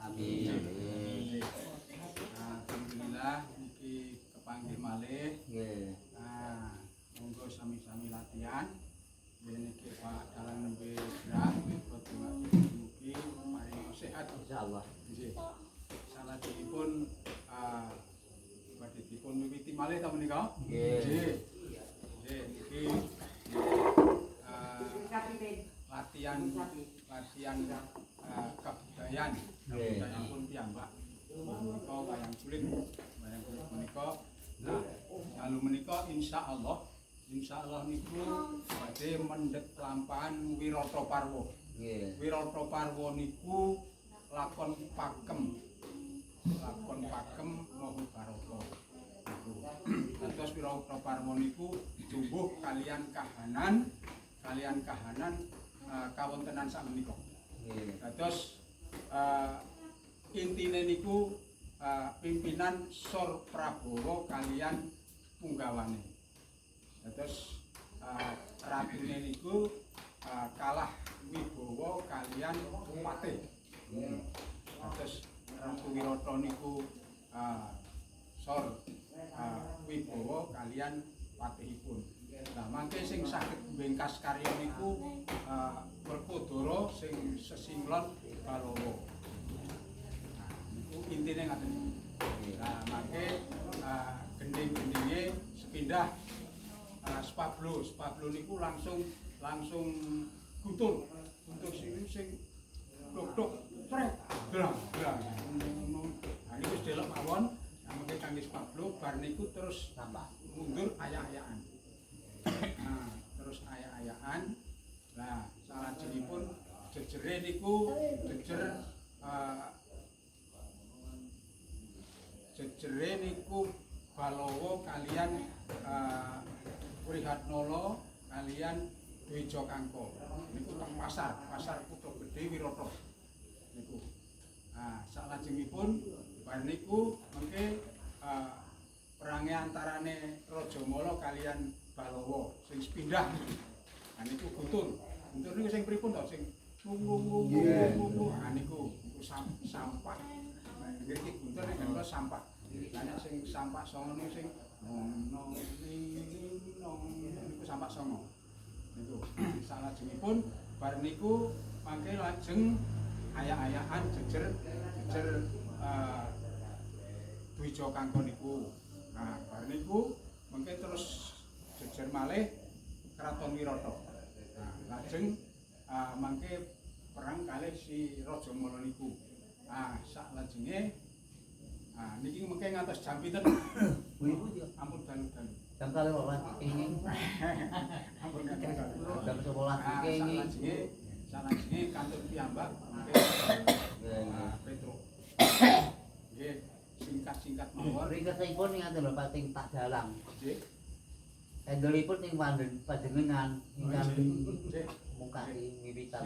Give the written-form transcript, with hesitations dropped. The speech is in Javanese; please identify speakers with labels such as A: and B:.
A: Amin.
B: Alhamdulillah iki kepanggih malih.
A: Nggih.
B: Monggo sami-sami latihan. Niki Pak dalan nembe gerak mugi paring sehat
A: Insyaallah.
B: nggih. Salajengipun badhe dipun miwiti malih ta menika? Nggih. Nggih, iki latihan kebudayaan pun piyambak. Menika wayang kulit menika. Nah, lalu menika insyaallah niku badhe mendhet lampahan Wirata Parwa.
A: Nggih.
B: Wirata Parwa niku lakon pakem moho baraka. Terus Wirata Parwa niku tumbuh kalian kahanan kawontenan sak menika.
A: Nggih.
B: Terus intine niku pimpinan Sor Prabowo kalian punggawane. Terus ratune niku kalah Wibowo kalian Pate. Terus Ratu Wirata niku Sor Wibowo kalian patihipun. Nah, mangke sing saged mbengkas karya niku Werkodara sing sesinglon Balawa. Nah, niku intine ngaten iki. Nah, mangke gending-gendinge sepindah Spablo niku langsung gutul sing dok trek grang. Nah, niku wis delok mawon, mangke kangge Spablo bar niku terus tambah mundur ayak-ayakan. Nah, terus ayak-ayakan. Nah, salajengipun jejere niku jejere niku Balawa kalian Wrihatnala kalian Dwija Kangka. Niku teng pasar Kutha Gedhe Wirata. Niku. Nah, salajengipun bar niku mengke perange antarane Raja Mala kalian Balawa sing sepindah. Nah niku guntur niku sing pripun to sing nunggu. Nah niku sampah. Nggih iki guntur nek karo sampah. Lah sing sampah songo niku sing nong niku sampah songo. Niku salajengipun bar niku mangke lajeng ayak-ayakan jejer Dwija Kangka niku. Nah, bar niku mangke terus jejer malih Kraton Wirata. Nah, lajeng mangke perang kalih si Raja Mala niku. Ah, saklajenge niki mengke ngantos jam pinten? Ampun dalu-dalu.
A: Jam 12 kenging.
B: Ampun dalu-dalu.
A: Jam 11 kenging.
B: Salajenge kantor piyambak mengke Petruk. Nggih, singkat-singkat mawon.
A: Ringkesipun ngaten lho Pak ting tak dalang.
B: Nggih.
A: Endolipun ing panjenengan ingkang
B: Nggih.
A: muka wiwitan.